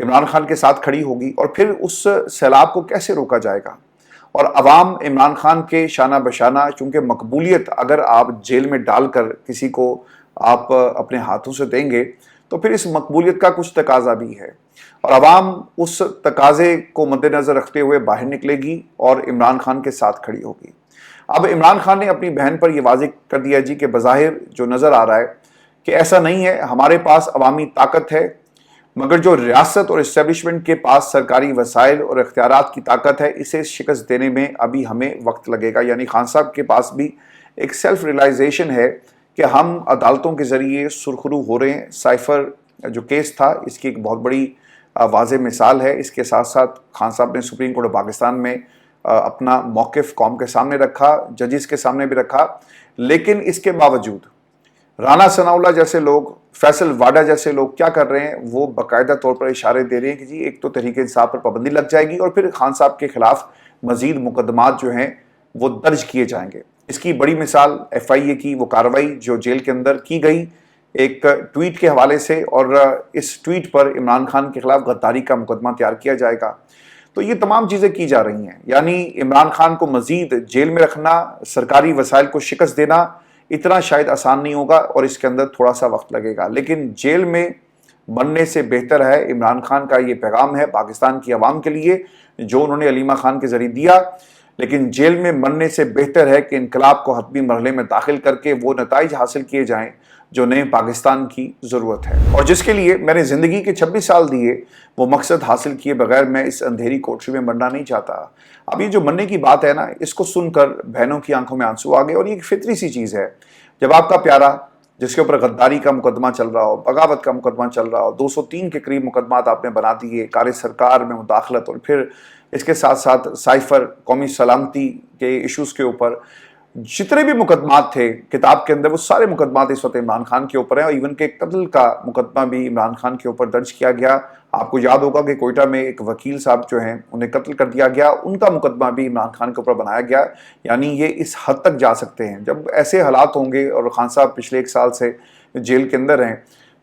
عمران خان کے ساتھ کھڑی ہوگی اور پھر اس سیلاب کو کیسے روکا جائے گا؟ اور عوام عمران خان کے شانہ بشانہ، چونکہ مقبولیت اگر آپ جیل میں ڈال کر کسی کو آپ اپنے ہاتھوں سے دیں گے تو پھر اس مقبولیت کا کچھ تقاضا بھی ہے، اور عوام اس تقاضے کو مد نظر رکھتے ہوئے باہر نکلے گی اور عمران خان کے ساتھ کھڑی ہوگی۔ اب عمران خان نے اپنی بہن پر یہ واضح کر دیا جی کہ بظاہر جو نظر آ رہا ہے کہ ایسا نہیں ہے، ہمارے پاس عوامی طاقت ہے، مگر جو ریاست اور اسٹیبلشمنٹ کے پاس سرکاری وسائل اور اختیارات کی طاقت ہے، اسے شکست دینے میں ابھی ہمیں وقت لگے گا۔ یعنی خان صاحب کے پاس بھی ایک سیلف ریلائزیشن ہے کہ ہم عدالتوں کے ذریعے سرخرو ہو رہے ہیں۔ سائفر جو کیس تھا اس کی ایک بہت بڑی واضح مثال ہے۔ اس کے ساتھ ساتھ خان صاحب نے سپریم کورٹ آف پاکستان میں اپنا موقف قوم کے سامنے رکھا، ججز کے سامنے بھی رکھا، لیکن اس کے باوجود رانا ثناء اللہ جیسے لوگ، فیصل واڈا جیسے لوگ کیا کر رہے ہیں؟ وہ باقاعدہ طور پر اشارے دے رہے ہیں کہ جی ایک تو تحریک انصاف پر پابندی لگ جائے گی اور پھر خان صاحب کے خلاف مزید مقدمات جو ہیں وہ درج کیے جائیں گے۔ اس کی بڑی مثال ایف آئی اے کی وہ کارروائی جو جیل کے اندر کی گئی ایک ٹویٹ کے حوالے سے، اور اس ٹویٹ پر عمران خان کے خلاف غداری کا مقدمہ تیار کیا جائے گا۔ تو یہ تمام چیزیں کی جا رہی ہیں، یعنی عمران خان کو مزید جیل میں رکھنا، سرکاری وسائل کو شکست دینا اتنا شاید آسان نہیں ہوگا اور اس کے اندر تھوڑا سا وقت لگے گا، لیکن جیل میں بننے سے بہتر ہے۔ عمران خان کا یہ پیغام ہے پاکستان کی عوام کے لیے جو انہوں نے علیمہ خان کے ذریعے دیا، لیکن جیل میں بننے سے بہتر ہے کہ انقلاب کو حتمی مرحلے میں داخل کر کے وہ نتائج حاصل کیے جائیں جو نئے پاکستان کی ضرورت ہے، اور جس کے لیے میں نے زندگی کے 26 سال دیے، وہ مقصد حاصل کیے بغیر میں اس اندھیری کوٹری میں مرنا نہیں چاہتا۔ اب یہ جو مرنے کی بات ہے نا، اس کو سن کر بہنوں کی آنکھوں میں آنسو آ گئے، اور یہ ایک فطری سی چیز ہے۔ جب آپ کا پیارا جس کے اوپر غداری کا مقدمہ چل رہا ہو، بغاوت کا مقدمہ چل رہا ہو، 203 کے قریب مقدمات آپ نے بنا دیے، کار سرکار میں مداخلت، اور پھر اس کے ساتھ ساتھ سائفر، قومی سلامتی کے ایشوز کے اوپر جتنے بھی مقدمات تھے کتاب کے اندر، وہ سارے مقدمات اس وقت عمران خان کے اوپر ہیں، اور ایون کہ قتل کا مقدمہ بھی عمران خان کے اوپر درج کیا گیا۔ آپ کو یاد ہوگا کہ کوئٹہ میں ایک وکیل صاحب جو ہیں انہیں قتل کر دیا گیا، ان کا مقدمہ بھی عمران خان کے اوپر بنایا گیا۔ یعنی یہ اس حد تک جا سکتے ہیں جب ایسے حالات ہوں گے، اور خان صاحب پچھلے 1 سال سے جیل کے اندر ہیں،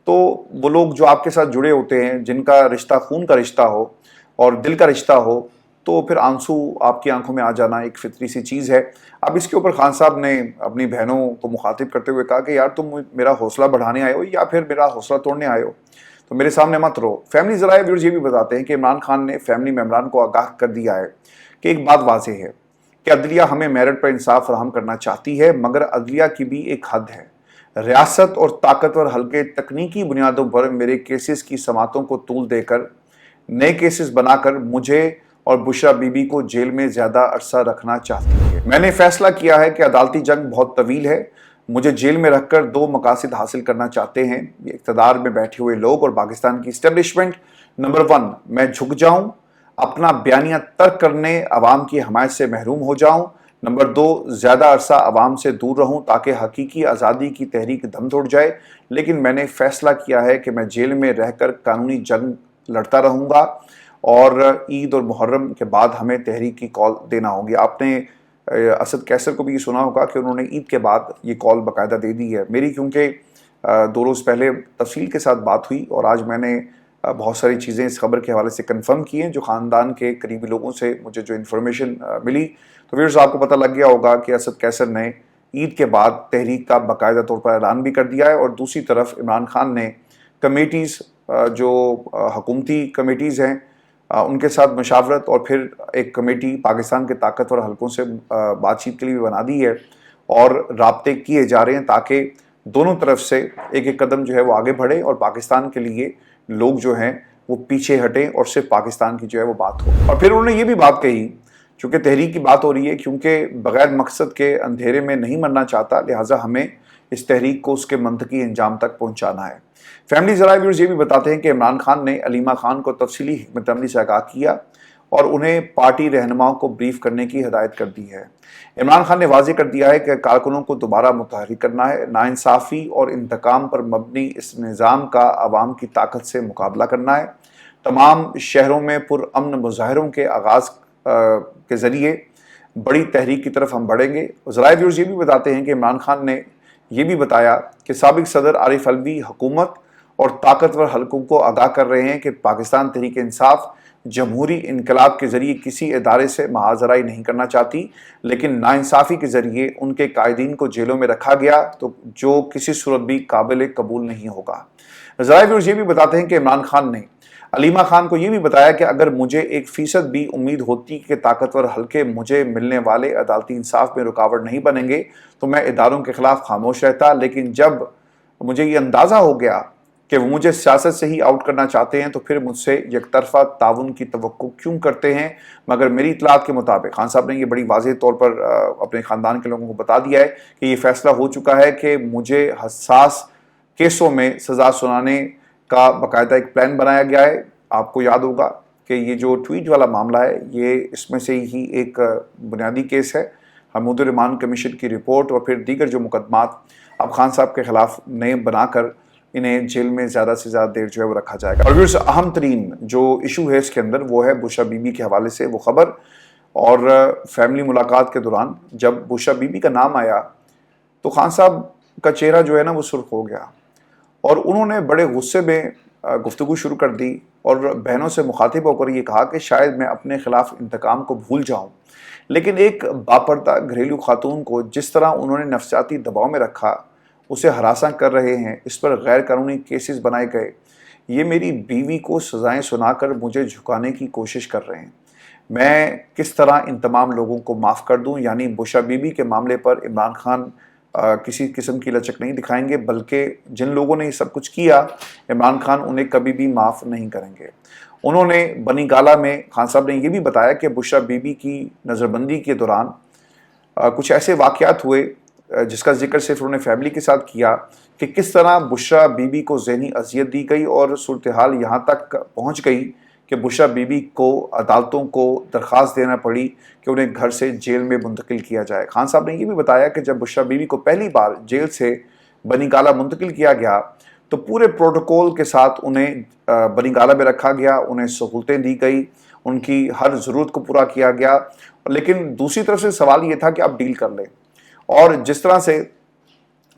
تو وہ لوگ جو آپ کے ساتھ جڑے ہوتے ہیں، جن کا رشتہ خون کا رشتہ ہو اور دل کا رشتہ ہو، تو پھر آنسو آپ کی آنکھوں میں آ جانا ایک فطری سی چیز ہے۔ اب اس کے اوپر خان صاحب نے اپنی بہنوں کو مخاطب کرتے ہوئے کہا کہ یار تم میرا حوصلہ بڑھانے آئے ہو یا پھر میرا حوصلہ توڑنے آئے ہو، تو میرے سامنے مت رو۔ فیملی ذرائع ویورز یہ بھی بتاتے ہیں کہ عمران خان نے فیملی ممبران کو آگاہ کر دیا ہے کہ ایک بات واضح ہے کہ عدلیہ ہمیں میرٹ پر انصاف فراہم کرنا چاہتی ہے، مگر عدلیہ کی بھی ایک حد ہے۔ ریاست اور طاقتور حلقے تکنیکی بنیادوں پر میرے کیسز کی سماعتوں کو طول دے کر نئے کیسز بنا کر مجھے اور بشرا بی بی کو جیل میں زیادہ عرصہ رکھنا چاہتی ہے۔ میں نے فیصلہ کیا ہے کہ عدالتی جنگ بہت طویل ہے، مجھے جیل میں رکھ کر 2 مقاصد حاصل کرنا چاہتے ہیں یہ اقتدار میں بیٹھے ہوئے لوگ اور پاکستان کی اسٹیبلشمنٹ۔ نمبر 1، میں جھک جاؤں، اپنا بیانیہ ترک کرنے عوام کی حمایت سے محروم ہو جاؤں۔ نمبر 2، زیادہ عرصہ عوام سے دور رہوں تاکہ حقیقی آزادی کی تحریک دم توڑ جائے، لیکن میں نے فیصلہ کیا ہے کہ میں جیل میں رہ کر قانونی جنگ لڑتا رہوں گا، اور عید اور محرم کے بعد ہمیں تحریک کی کال دینا ہوگی۔ آپ نے اسد کیسر کو بھی یہ سنا ہوگا کہ انہوں نے عید کے بعد یہ کال باقاعدہ دے دی ہے۔ میری کیونکہ 2 روز پہلے تفصیل کے ساتھ بات ہوئی، اور آج میں نے بہت ساری چیزیں اس خبر کے حوالے سے کنفرم کی ہیں جو خاندان کے قریبی لوگوں سے مجھے جو انفارمیشن ملی، تو ویورز آپ کو پتہ لگ گیا ہوگا کہ اسد کیسر نے عید کے بعد تحریک کا باقاعدہ طور پر اعلان بھی کر دیا ہے، اور دوسری طرف عمران خان نے کمیٹیز جو حکومتی کمیٹیز ہیں ان کے ساتھ مشاورت، اور پھر ایک کمیٹی پاکستان کے طاقتور حلقوں سے بات چیت کے لیے بھی بنا دی ہے، اور رابطے کیے جا رہے ہیں تاکہ دونوں طرف سے ایک ایک قدم جو ہے وہ آگے بڑھے، اور پاکستان کے لیے لوگ جو ہیں وہ پیچھے ہٹیں اور صرف پاکستان کی جو ہے وہ بات ہو۔ اور پھر انہوں نے یہ بھی بات کہی، چونکہ تحریک کی بات ہو رہی ہے، کیونکہ بغیر مقصد کے اندھیرے میں نہیں مرنا چاہتا، لہٰذا ہمیں اس تحریک کو اس کے منطقی انجام تک پہنچانا ہے۔ فیملی ذرائع ویورز یہ بھی بتاتے ہیں کہ عمران خان نے علیمہ خان کو تفصیلی حکمت عملی سے آگاہ کیا اور انہیں پارٹی رہنماؤں کو بریف کرنے کی ہدایت کر دی ہے۔ عمران خان نے واضح کر دیا ہے کہ کارکنوں کو دوبارہ متحرک کرنا ہے، ناانصافی اور انتقام پر مبنی اس نظام کا عوام کی طاقت سے مقابلہ کرنا ہے، تمام شہروں میں پرامن مظاہروں کے آغاز کے ذریعے بڑی تحریک کی طرف ہم بڑھیں گے۔ ذرائع ویورز یہ بھی بتاتے ہیں کہ عمران خان نے یہ بھی بتایا کہ سابق صدر عارف الوی حکومت اور طاقتور حلقوں کو آگاہ کر رہے ہیں کہ پاکستان تحریک انصاف جمہوری انقلاب کے ذریعے کسی ادارے سے محاذرائی نہیں کرنا چاہتی، لیکن ناانصافی کے ذریعے ان کے قائدین کو جیلوں میں رکھا گیا تو جو کسی صورت بھی قابل قبول نہیں ہوگا۔ ذرائع ویورز یہ بھی بتاتے ہیں کہ عمران خان نے علیمہ خان کو یہ بھی بتایا کہ اگر مجھے 1% بھی امید ہوتی کہ طاقتور حلقے مجھے ملنے والے عدالتی انصاف میں رکاوٹ نہیں بنیں گے تو میں اداروں کے خلاف خاموش رہتا، لیکن جب مجھے یہ اندازہ ہو گیا کہ وہ مجھے سیاست سے ہی آؤٹ کرنا چاہتے ہیں تو پھر مجھ سے یک طرفہ تعاون کی توقع کیوں کرتے ہیں؟ مگر میری اطلاعات کے مطابق خان صاحب نے یہ بڑی واضح طور پر اپنے خاندان کے لوگوں کو بتا دیا ہے کہ یہ فیصلہ ہو چکا ہے کہ مجھے حساس کیسوں میں سزا سنانے کا باقاعدہ ایک پلان بنایا گیا ہے۔ آپ کو یاد ہوگا کہ یہ جو ٹویٹ والا معاملہ ہے یہ اس میں سے ہی ایک بنیادی کیس ہے۔ حمود الرحمان کمیشن کی رپورٹ اور پھر دیگر جو مقدمات اب خان صاحب کے خلاف نئے بنا کر انہیں جیل میں زیادہ سے زیادہ دیر جو ہے وہ رکھا جائے گا۔ اور پھر اہم ترین جو ایشو ہے اس کے اندر وہ ہے بشرا بی بی کے حوالے سے وہ خبر، اور فیملی ملاقات کے دوران جب بشرا بی بی کا نام آیا تو خان صاحب کا چہرہ جو ہے نا وہ سرخ ہو گیا، اور انہوں نے بڑے غصے میں گفتگو شروع کر دی اور بہنوں سے مخاطب ہو کر یہ کہا کہ شاید میں اپنے خلاف انتقام کو بھول جاؤں، لیکن ایک باپردہ گھریلو خاتون کو جس طرح انہوں نے نفسیاتی دباؤ میں رکھا، اسے ہراساں کر رہے ہیں، اس پر غیر قانونی کیسز بنائے گئے، یہ میری بیوی کو سزائیں سنا کر مجھے جھکانے کی کوشش کر رہے ہیں، میں کس طرح ان تمام لوگوں کو معاف کر دوں؟ یعنی بشرا بی بی کے معاملے پر عمران خان کسی قسم کی لچک نہیں دکھائیں گے، بلکہ جن لوگوں نے یہ سب کچھ کیا عمران خان انہیں کبھی بھی معاف نہیں کریں گے۔ انہوں نے بنی گالہ میں خان صاحب نے یہ بھی بتایا کہ بشرا بی بی کی نظر بندی کے دوران کچھ ایسے واقعات ہوئے جس کا ذکر صرف انہوں نے فیملی کے ساتھ کیا کہ کس طرح بشرا بی بی کو ذہنی اذیت دی گئی، اور صورتحال یہاں تک پہنچ گئی کہ بشرا بی بی کو عدالتوں کو درخواست دینا پڑی کہ انہیں گھر سے جیل میں منتقل کیا جائے۔ خان صاحب نے یہ بھی بتایا کہ جب بشرا بی بی کو پہلی بار جیل سے بنی گالہ منتقل کیا گیا تو پورے پروٹوکول کے ساتھ انہیں بنی گالہ میں رکھا گیا، انہیں سہولتیں دی گئی، ان کی ہر ضرورت کو پورا کیا گیا، لیکن دوسری طرف سے سوال یہ تھا کہ آپ ڈیل کر لیں۔ اور جس طرح سے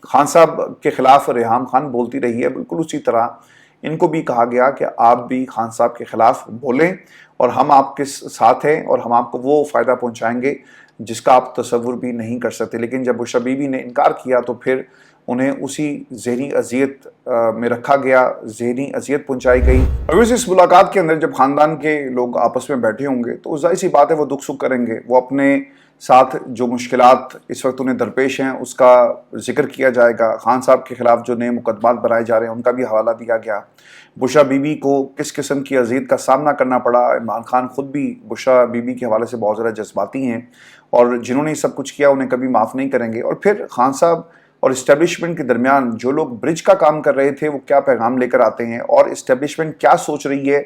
خان صاحب کے خلاف ریحام خان بولتی رہی ہے، بالکل اسی طرح ان کو بھی کہا گیا کہ آپ بھی خان صاحب کے خلاف بولیں اور ہم آپ کے ساتھ ہیں اور ہم آپ کو وہ فائدہ پہنچائیں گے جس کا آپ تصور بھی نہیں کر سکتے۔ لیکن جب بشرا بی بی نے انکار کیا تو پھر انہیں اسی ذہنی اذیت میں رکھا گیا، ذہنی اذیت پہنچائی گئی۔ اور اس ملاقات کے اندر جب خاندان کے لوگ آپس میں بیٹھے ہوں گے تو ظاہر سی بات ہے وہ دکھ سکھ کریں گے، وہ اپنے ساتھ جو مشکلات اس وقت انہیں درپیش ہیں اس کا ذکر کیا جائے گا، خان صاحب کے خلاف جو نئے مقدمات بنائے جا رہے ہیں ان کا بھی حوالہ دیا گیا، بشرا بی بی کو کس قسم کی اذیت کا سامنا کرنا پڑا۔ عمران خان خود بھی بشرا بی بی کے حوالے سے بہت زیادہ جذباتی ہیں اور جنہوں نے یہ سب کچھ کیا انہیں کبھی معاف نہیں کریں گے۔ اور پھر خان صاحب اور اسٹیبلشمنٹ کے درمیان جو لوگ برج کا کام کر رہے تھے وہ کیا پیغام لے کر آتے ہیں اور اسٹیبلشمنٹ کیا سوچ رہی ہے،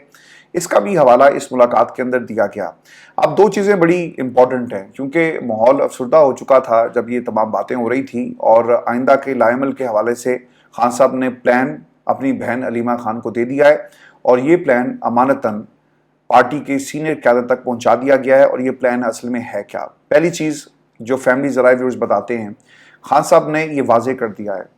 اس کا بھی حوالہ اس ملاقات کے اندر دیا گیا۔ اب دو چیزیں بڑی امپورٹنٹ ہیں کیونکہ ماحول افسردہ ہو چکا تھا جب یہ تمام باتیں ہو رہی تھیں، اور آئندہ کے لائے عمل کے حوالے سے خان صاحب نے پلان اپنی بہن علیمہ خان کو دے دیا ہے، اور یہ پلان امانتاً پارٹی کے سینئر قیادت تک پہنچا دیا گیا ہے۔ اور یہ پلان اصل میں ہے کیا؟ پہلی چیز جو فیملی ذرائع ویورز بتاتے ہیں، خان صاحب نے یہ واضح کر دیا ہے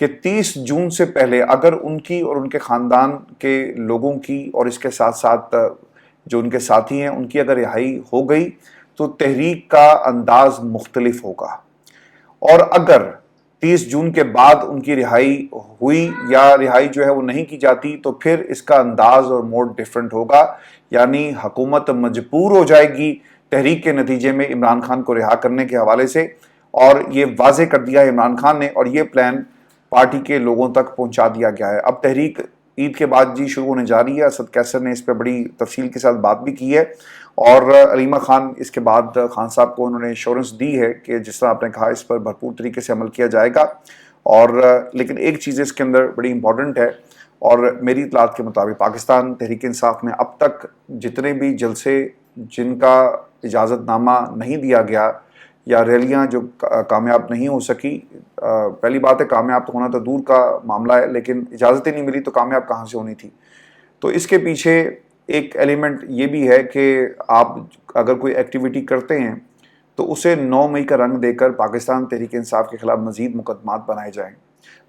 کہ 30 جون سے پہلے اگر ان کی اور ان کے خاندان کے لوگوں کی اور اس کے ساتھ ساتھ جو ان کے ساتھی ہیں ان کی اگر رہائی ہو گئی تو تحریک کا انداز مختلف ہوگا، اور اگر 30 جون کے بعد ان کی رہائی ہوئی یا رہائی جو ہے وہ نہیں کی جاتی تو پھر اس کا انداز اور موڈ ڈیفرنٹ ہوگا، یعنی حکومت مجبور ہو جائے گی تحریک کے نتیجے میں عمران خان کو رہا کرنے کے حوالے سے، اور یہ واضح کر دیا ہے عمران خان نے، اور یہ پلان پارٹی کے لوگوں تک پہنچا دیا گیا ہے۔ اب تحریک عید کے بعد جی شروع ہونے جا رہی ہے، اسد کیسر نے اس پہ بڑی تفصیل کے ساتھ بات بھی کی ہے، اور علیمہ خان اس کے بعد خان صاحب کو انہوں نے ایشورنس دی ہے کہ جس طرح آپ نے کہا اس پر بھرپور طریقے سے عمل کیا جائے گا۔ اور لیکن ایک چیز اس کے اندر بڑی امپورٹنٹ ہے، اور میری اطلاعات کے مطابق پاکستان تحریک انصاف میں اب تک جتنے بھی جلسے جن کا اجازت نامہ نہیں دیا گیا یا ریلیاں جو کامیاب نہیں ہو سکی، پہلی بات ہے کامیاب تو ہونا تو دور کا معاملہ ہے، لیکن اجازتیں نہیں ملی تو کامیاب کہاں سے ہونی تھی؟ تو اس کے پیچھے ایک ایلیمنٹ یہ بھی ہے کہ آپ اگر کوئی ایکٹیویٹی کرتے ہیں تو اسے 9 مئی کا رنگ دے کر پاکستان تحریک انصاف کے خلاف مزید مقدمات بنائے جائیں۔